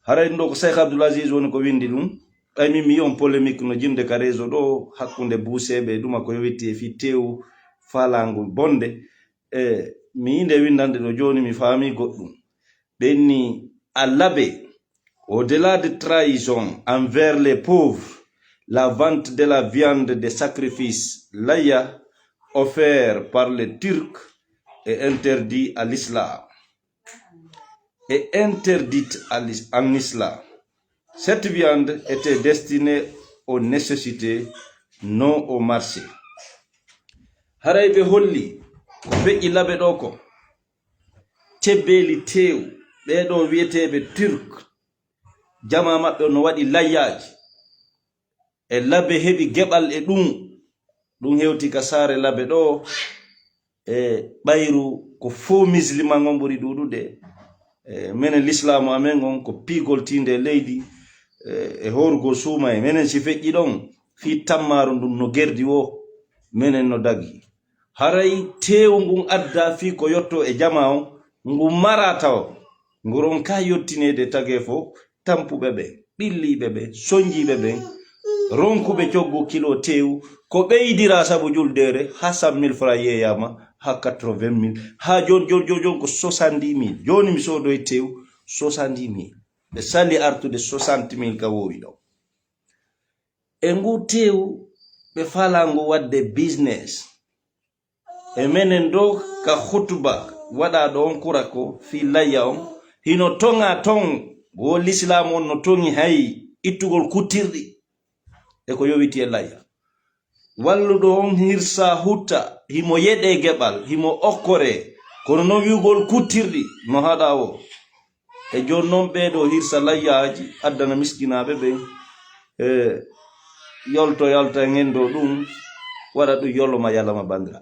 haray ndo ko Cheikh Abdoul Aziz woni ko windi dum ay mi on polémique no jimde ka réseau do hakkunde buusebe duma ko yowitti fi tew falangol bonde mi inde windande do joni mi faami goddum benni alabe au-delà de trahison envers les pauvres, la vente de la viande de sacrifice laya offert par les Turcs est interdit à l'islam. Est interdite en islam. Cette viande était destinée aux nécessités, non au marché. Haraybe holli ko feƴƴi laɓe ɗo ko tebbeli tew ɓeɗo wiyeteɓe Turc jama maɓɓe no waɗi layyaji e labe heɓi geɓal e ɗum hewti ka saare labe ɗo e ɓayru ko fo musulman on ɓuri ɗuɗude menen l'islamu amen on ko pigol tinde leydi e horgo suuma e menen si feƴƴi ɗon fi tammaru ndum no gerdi wo menen no dagi haray tew ngun adda fi ko yotto e jama on ngun marata o nguron ka yottinede tage fo tampuɓe ɓe ɓilliɓe ɓe sonjiɓe ɓen ronkuɓe coggu kilo tew ko ɓeydira sabu juldere ha 100 000 francs yeyama ha 80 000 ha jon ko 70 000 joni mi sodoy tew 70 000 ɓe sali artude 60 000 ka wowi ɗo e ngu tew ɓe falango wadde business e menen do ka hutuba waɗa ɗo on kura ko fi layya on hino tonga ton go l'islam on no tongi hay ittugol kutirɗi e ko yowiti e layya walluɗo on hirsa hutta himo yeɗe geɓal himo okkore kono non wiugol kutirɗi no haɗa o e jon noon ɓeɗo hirsa layyaji addana miskinaɓe ɓen yolto yalta ngendo ɗum waɗa ɗum yoloma yalama bandira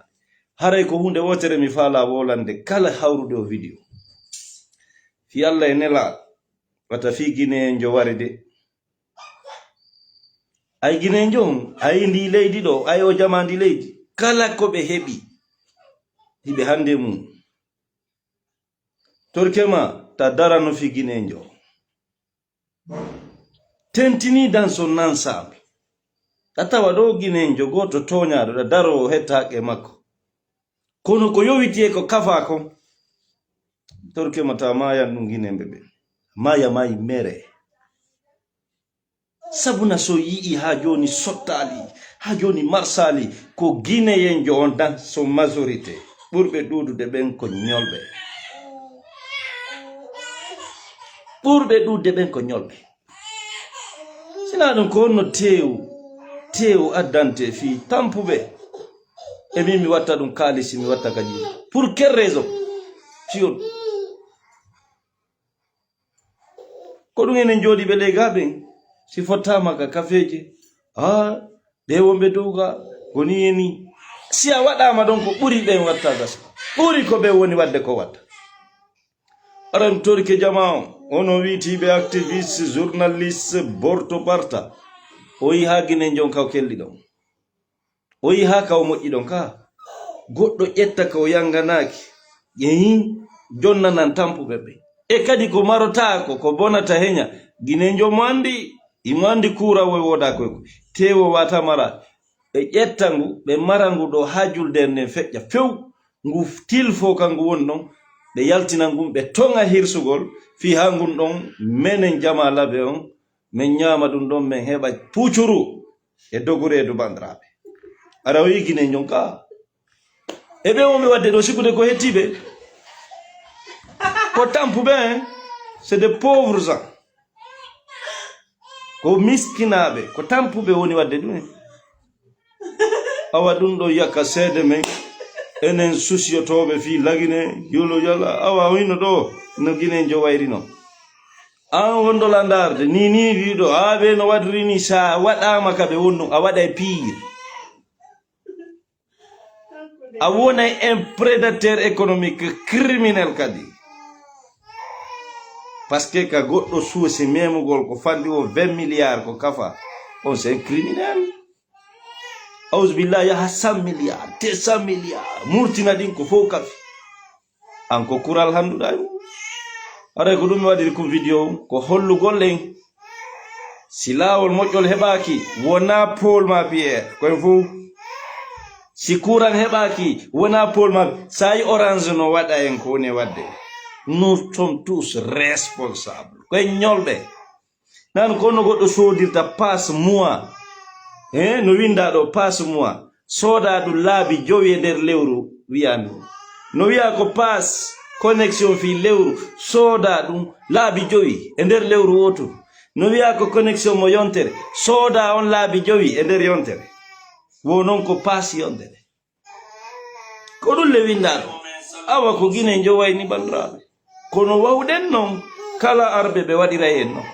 haray ko hunde wotere mi faala wolande kala hawrude o vidéo fi Allah e nela wata fi Guinéenjo wari de ay Guinéenjo on ay ndi leydi ɗo ay o jama ndi leydi kala ko ɓe heɓi hiɓe hande mum torkema ta darano fi Guinéenjo tentini dans son ensemble atawa ɗo Guinéenjo goto toñaɗo ɗa daro hettake makko kono ko yowiti e ko kafa kon torkema ta mayan ɗum Guinéemɓe ɓe maya mayi mere sabuna so yii ha joni sottali ha joni marsali ko Guinéenjo on dans son majorité ɓurɓe ɗuɗude ɓen ko ñolɓe ɓurɓe ɗuɗde ɓen ko ñolɓe sina ɗum ko honno tew addante fi tampuɓe e min mi watta ɗum kalisi mi watta kaji pour quelle raison fiyon ko ɗum enen jooɗi ɓe legaɓen si fottama ka kafeje ɓe wonɓe dowga koni yeni si a waɗama ɗon ko ɓuri ɓen watta gasa ɓuri ko ɓe woni wadde ko watta aran torke jama ono witiɓe activiste journaliste borto barta o yi ha Guinéenjo kaw kelli ɗon o yi ha kaw moƴƴi ɗon ka goɗɗo ƴetta ka o yanganaki yehi jonnanan tampuɓe ɓe e kadi ko marotako ko bonata heña Guinéenjo mo andi imo andi kura woy woda koy tewo wata mara ɓe ƴetta ngu ɓe mara ngu ɗo ha julde nden feƴƴa few ngu tilfo kangu woni ɗon ɓe yaltina ngum ɓe tonga hirsugol fi ha ngun ɗon menen jama labe on min ñama ɗum ɗon min heɓa pucuru e doguredu bandiraɓe ara o yi Guinéenjo ka e ɓe wonɓe wadde ɗo sikude ko hettiɓe ko tampuɓe c'est des pauvres gens ko miskinaɓe ko tampuɓe woni wadde ɗum awa ɗum ɗo yakka seede men enen susiyotoɓe fi lagine yolo yala awa wino ɗo no Guinéenjo wayri non an wondola darde ni wiɗo ɓe no wadri ni sa waɗama ka ɓe wonno a waɗa pire a wonay un prédateur économique criminel kadi parce que ka goɗɗo suusi memugol ko fandi o 20 milliards ko kafa on c'est un criminel auzubillah yaha 100 milliards 200 milliards murtina ɗin ko fof kafi an ko kural handuɗa ara ko dum wadi ko video ko hollu gollen silawol mojjol hebaki wona Paul ma Pierre ko fu si kuran hebaki wona Paul ma say orange no wada en ko ne wadde nous sommes tous responsables ko nyolbe nan ko no goddo sodirta passe moi no winda do passe moi soda du laabi jowi der lewru wi'an no wi'a ko pass connexion fi lewru soda dum laabi jowi e der lewru woto no wi'a ko connexion mo yontere soda on laabi jowi e der yontere wo non ko pass yontere ko dum le winda do awa ko gine joway ni bandrabe kono wawden non kala arbe be wadira en non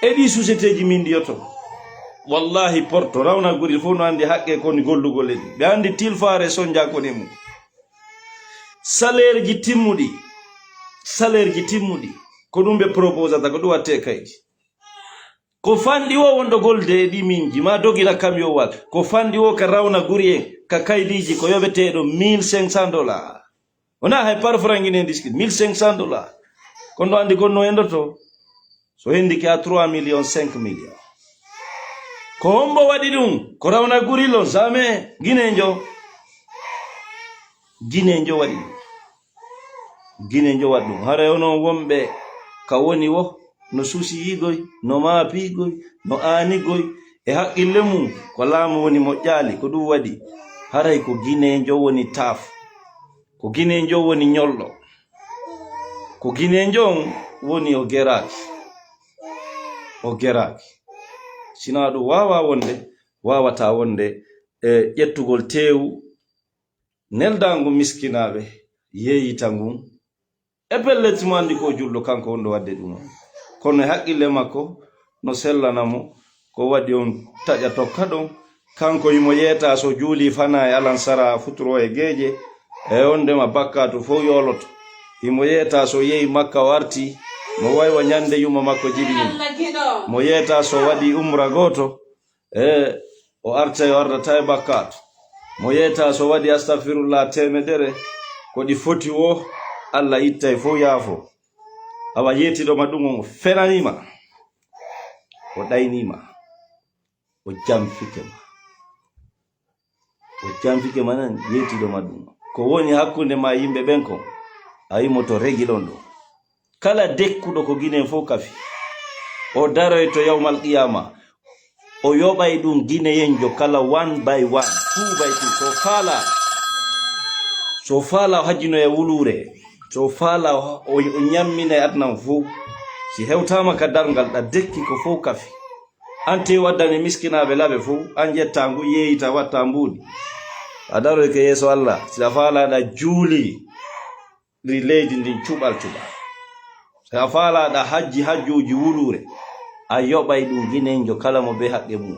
edi société ji min diyoto wallahi porto rawna guri fo no andi hakke ko ni gollugol en be andi tilfaare sonja ko nemu salaire ji timmudi ko dum be propose ta ko do watte kayji ko fandi wo wondo golde di minji ma dogila kamyo wal ko fandi wo ka rawna guri en ka kaydiji ko yobete do $1500 ona hay par franc ni diskit $1500 ko ndo andi ko no endoto so hendi ki a 3 millions 5 millions ko hombo wadi dum ko rawna gurilo zame ginenjo wadi ginenjo wadi hare ono wombe ka woni wo no susi yigoy no maapigoy no aanigoy e haqqille mum ko laamu woni mo jaali ko dum wadi haray ko ginenjo woni taf ko ginenjo woni nyollo ko ginenjo woni o geraki sina do wawata wonde ƴettugol tewu neldangu miskinabe yeyitangu e pellet mandi ko jullo kanko wondo wadde dum kono haqqille makko no sellanamo ko wadi on taja tokka don kanko yimo yeta so juuli fana e alansara futuro e geje e onde ma bakkatu fo yoloto yimo yeta so yeyi makka warti mo waywa nyande yuma makko jibini mo yeta so wadi umra goto o arta yo arda tay bakkat mo yeta so wadi astaghfirullah temedere ko di foti wo Allah itta fo yafo awa yeti do madum fenanima o daynima o jamfikema nan yeti do madum ko woni hakkunde ma yimbe benko ayi moto regilon do kala dekkudo ko ginen fo kafi o daroy to yawmal qiyama o yobay dum gine yenjo kala 1 by 1 2 by 2 so fala hajino e wulure so fala o nyammina adnan fu si hewtama ka dargal da dekki ko fo kafi ante wadani miskinabe labe fu an jettangu yeyita watta mbudi adaro ke yeso Allah sila fala da juli leydi ndin cubal sa fala da hajjuji wulure ayobay dum ginenjo kala mo be haqqe mum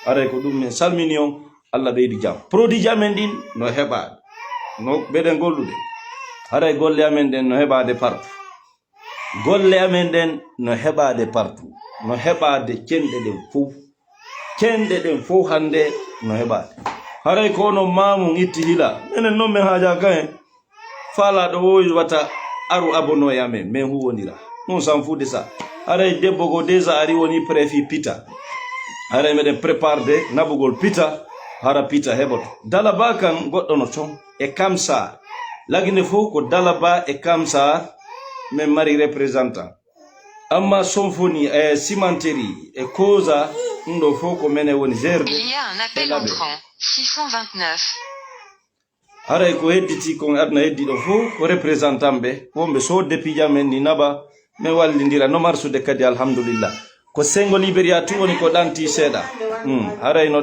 are ko dum men salmini on Allah beydi jam produit jamen din no heba no beden gollude are golle amen den no hebade partout no hebade kende den fu hande no hebade are ko no mamun itti hila enen non men haja kan fala do woyi wata aru abono yamen men huwonira non san fude sa are debbo go deja ari woni préfi pita are meden prépare de nabugol pita hara pita hebot dalaba kan goddo no ton e kamsa lagine fo ko dalaba e kamsa men mari représentant amma sonfoni e cimenterie e causa ndo fo ko mene woni gerde il y a un appel entrant 629 haray ko hedditi ko adna heddi do fo ko représentant be wombe so depija men ni naba me wallindira no marsude kadi alhamdulillah ko sengo Liberia tu woni ko danti seda haray no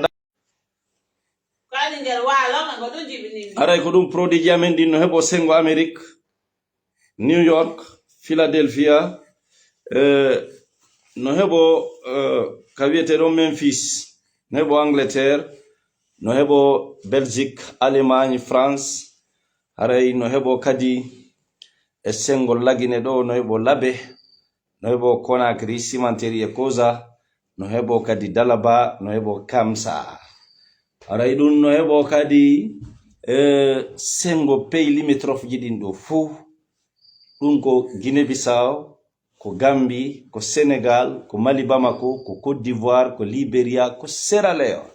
kadi der walo ngo do jibini haray ko dum produit jamen din no hebo sengo Amerique New York Philadelphia no hebo kawiete do Memphis no hebo Angleterre no hebo Belgique Allemagne France haray no hebo kadi e sengol lagine do no hebo labe no hebo Conakry cimenterie koza no hebo kadi dalaba no hebo kamsa haray dun no hebo kadi sengo pays limitrophe jidin do fu ɗum ko Guinée Bissau, ko Gambie, ko Sénégal, ko Mali Bamako, ko Côte d'Ivoire, ko Liberia, ko Sierra Leone.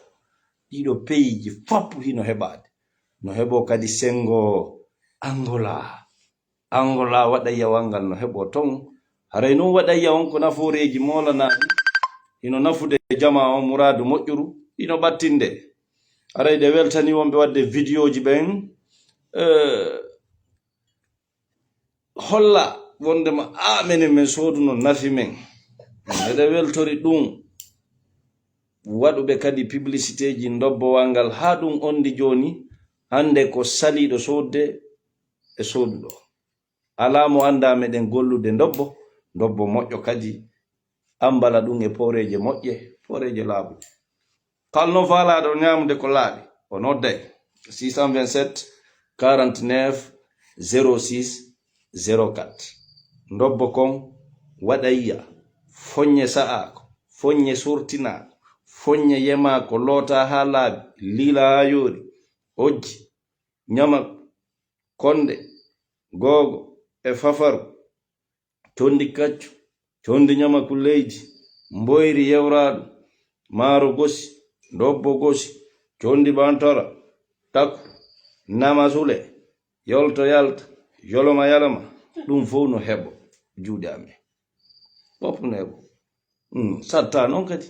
Ɗiɗo pays ji fop hino heɓade. No heɓo kadi sengo Angola waɗa yawangal no heɓo ton. Haray non waɗa yawon ko nafooreji molanaɗi hino nafude jama on muradu moƴƴuru hino ɓattinde. Haray ɗe weltani wonɓe wadde vidéoji ɓen holla wondema menen men sodu no nafi men. Eɗe weltori ɗum waɗuɓe kadi publicité ji dobbowal ngal ha ɗum ondi joni hande ko saliɗo sodde e soduɗo. Alamo anda meɗen gollude dobbo moƴƴo kadi ambala ɗum e poreje moƴƴe, poreje laaɓude. Kalno falaɗo ñamude ko laaɓi o nodday 627 49 06 04. Dobbo kon waɗayya fonye sa'ako, fonye surtinako, fonye yemako, loota ha laaɓi, lila ha yoori, hojji, ñama konde, gogo e fafaru, condi kaccu, condi ñama ku leydi, mboyri yewraɗo, maaro gosi, dobbo gosi, condi bantara, takku, nama sule, yolto yalta, yoloma yalama, ɗum fof no heɓo juuɗe amen. Fof no heɓo. Satta noon kadi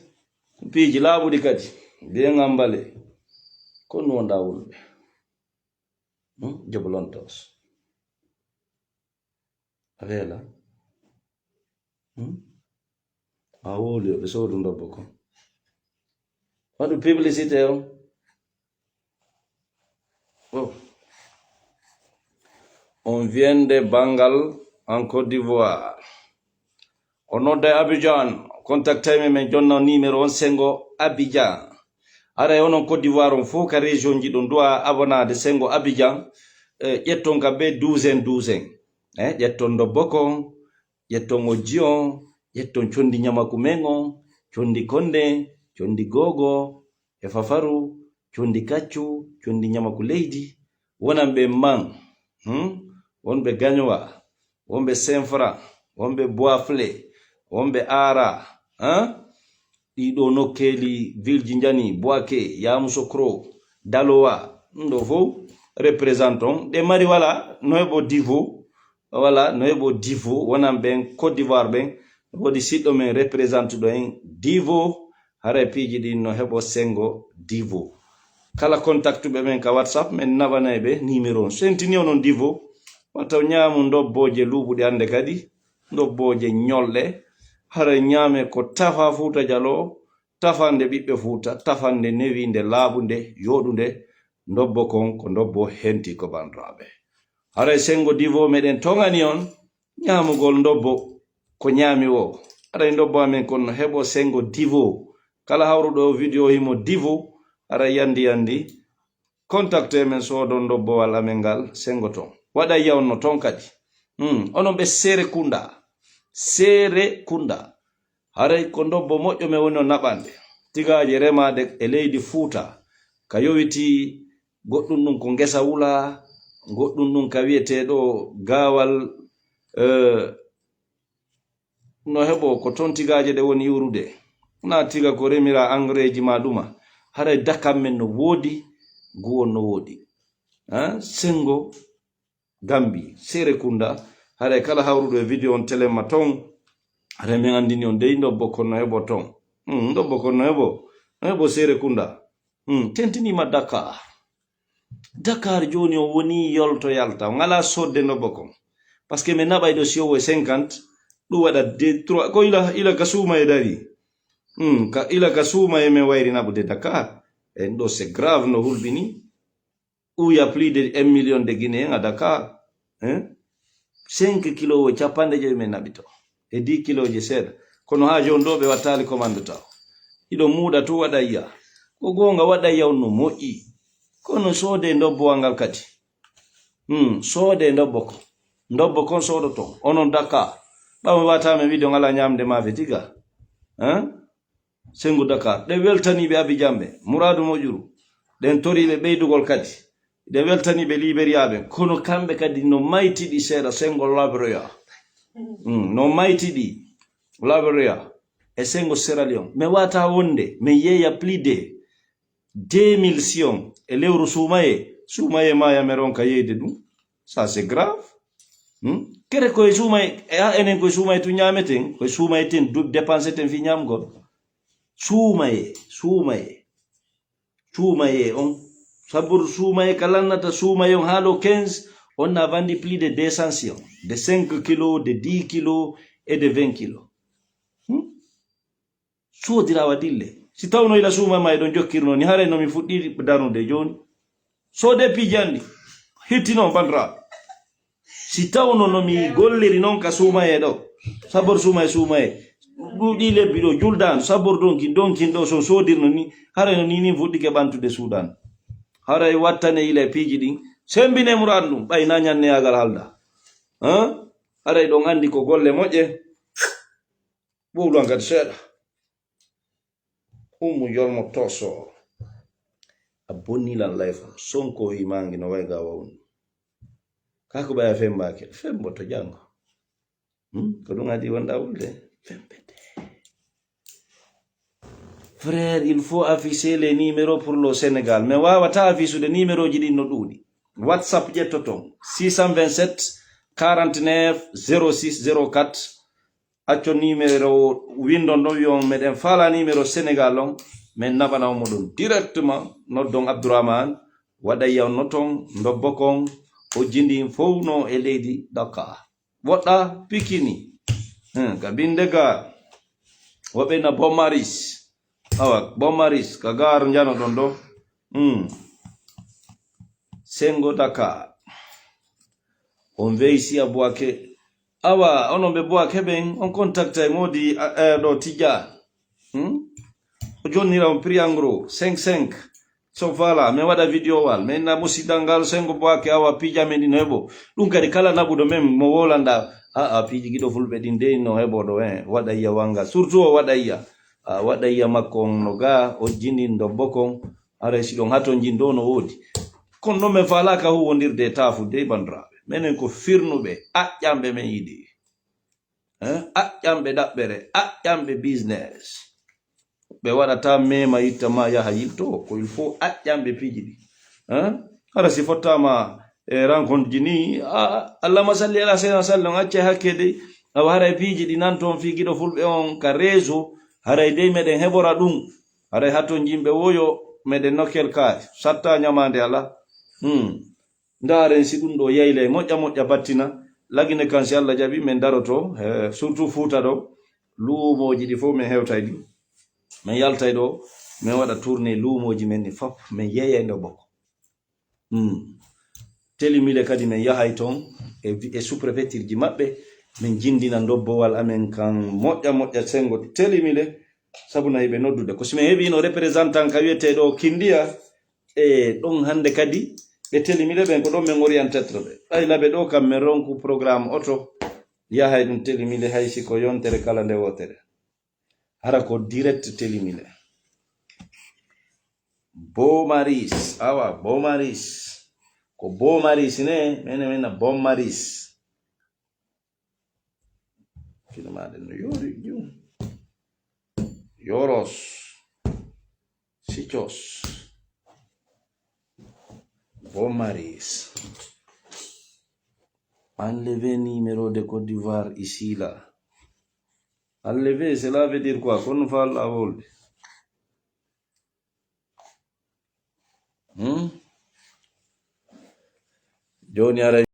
piiji laaɓuɗi kadi be ngambale ko no wonda wulɓe jobolontos avela a woli ɓe sodu ndobbo kon waɗu publicité on vient de Bangal en Côte d'Ivoire. On nodda Abidjan, contactez men jonna numéro on sengo Abidjan. Ara onon Côte d'Ivoire on faut ka région ji ɗon doa abonade sengo Abidjan ƴetton ka be douzaine ƴetton dobbo kon, ƴetton ojji on, ƴetton condi ñamaku men on, condi konde, condi gogo e fafaru, condi kaccu, condi ñamaku leydi, wonan ɓe man, wonɓe gañowa, wonɓe Saint-Franc, wonɓe Boisflé, wonɓe Ara, ɗiɗo nokkeli vilji jani Boaké, Yamoussoukro, Daloa, ɗum ɗo fof représentant ɗe mari wala no heɓo divo, wala no heɓo divo, wonan ɓen Côte d'Ivoire ɓen wodi siɗɗo men représente ɗo en divo, hara piiji ɗin no heɓo sengo divo. Kala contactuɓe men ka WhatsApp men naɓanay ɓe numéro on sentini onon divo wata ñaamu ndobboje luuɓuɗe hande kadi ndobboje ñolɗe hara ñaame ko tafa Fuuta Jallo, tafande ɓiɓɓe Fuuta, tafande newinde laaɓunde yoɗunde ndobbo kon ko ndobbo henti ko bandiraɓe. Hara sengo divo meɗen tongani on ñaamugol ndobbo ko ñaami o. Hara ndobbo amen kon no heɓo sengo divo. Kala hawruɗo vidéo himo divo hara yandi contacte men soodon ndobbowal amen ngal sengo ton. Waɗa yawno ton kadi. Onon ɓe Seere Kunda. Haray ko ndobbo moƴƴo me woni o naɓande. Tigaje remade e leydi Fuuta. Ka yowiti goɗɗum ɗum ko ngesa wula, goɗɗum ɗum ka wiyeteɗo gawal no heɓo ko ton tigaje ɗe woni iwrude. Na tiga ko remira engrais ji ma ɗuma. Haray dakam men no woodi, guwon no woodi. Sengo Gambie, Seere Kunda. Haray kala hawruɗo e vidéo on téléma ton hara min andini on dey ndobbo kon no heɓo ton. Ndobbo kon no heɓo Seere Kunda. Tentinima Dakar joni o woni yolto yalta o ngala sodde ndobbo kon parce que mi naɓay ɗo si o 50 ɗum waɗa 2-3 ko ila ka suuma e dari ila ka suuma e min wayri naɓude Dakar en ɗo c'est grave no hulɓini où il y a plus de 1 million de Guinéens à Dakar 5 kilos capanɗe joyi men naɓi to e 10 kiloji seeɗa kono ha joni ɗo ɓe wattali commande taw iɗo muuɗa to waɗa yiya ko gonga waɗa yaw no moƴƴi kono soode ndobbowal ngal kadi soode ndobbo kon soodoto onon Dakar ɓawo watame wiide ngala ñamde maafe tiga sengu Dakar ɗe weltaniɓe Abidjan ɓe muradu moƴƴuru ɗen toriɓe ɓeydugol kadi de weltani be liberiabe kono kambe kadi no mayti di sera sengo labroya no mayti di labroya e sengo Sierra Leone me wata wonde me yeya plus de 2000 sion e lewru sumaye maya meron ka yeyde dum ça c'est grave kere ko sumaye enen ko sumaye tu nyameten ko sumaye ten du dépenser ten fi nyamgo sumaye on sabur sumaye kalannata sumaye on halo 15 on a vendu plus de 200 sion de 5 kilos de 10 kilos et de 20 kilos so dirawa dille si tawno ila suma may don jokkirno ni hare no mi fuddi darude joni so de pijandi hittino bandra si tawno no mi golliri non ka suma e do sabor suma e dudi lebbi do juldan sabor donki do so sodirno ni hare no ni fuddi ke bantude Sudan hare wattane ila piji din sembine muradum bay na nyanne yagal halda hare don andi ko golle moje bowlan gad seda yolmo toso abonni lan life sonko imangi no way gawa on kako baya fembo to jango ko dum adi wonda wulde fembete frère il faut afficher les numéros pour le Sénégal mais wawata afficher les numéros ji din no dudi WhatsApp jettoton 627 49 06 04 accio numéro windo no yon meden fala numéro Sénégal on men nabana mo don directement noddon Abdourahmane wada yaw noton ndo bokon o jindi fowno e leydi Dakar wodda Pikini ka binde ga wobe na Bomaris Bomaris ka gar njano don do sengo Dakar on veisi abwake awa onon be boa keben on contacte modi do tija o jonnira on priangro 55 so voilà me wada video wal me na musidangal sengo boa ke awa pija men dino hebo dum kadi kala nabudo mem mo wolanda piji gido fulbe din de no hebo do wada iya wanga surtout wada iya makon no ga o jinin do bokon are si don haton jindo no wodi kon no me fala ka hu wondirde tafu de bandra menen ko firnube jambe men yidi jambe dabbere jambe business be wadata mema itama ya hayito ko il faut jambe pijidi ara si fotama rencontre jini Allah salli ala sayyidina sallallahu acce hakkede awara pijidi nan ton figido fulbe on ka réseau haray de meden hebora dum haray haton jimbe woyo meden nokel ka satta nyamande ala ndaren si dum do yayle moƴƴa battina lagine kan si Allah jabi men daroto surtout fuuta do luumoji di fo men hewtay di men yaltay do men wada tourner luumoji men ni fop men yeeye ndo bokko telimile kadi men yahay ton e sous-préfecture ji mabbe men jindina dobbowal amen kan moƴƴa sengo telimile sabuna ibe noddude ko simen hebi no représentant ka wiete do kindiya don hande kadi be telimile ben ko don men orientetre be ay labe do kam men ronku programme auto yahay dum telimile haysi ko yontere kala nde wotere hara ko direct telimile Bomaris Bomaris ko Bomaris ne mena Bomaris filmade no yori jum yoros sichos Bomaris enlever numéro de Côte d'Ivoire ici là enlever cela veut dire quoi qu'on va la vol Johnny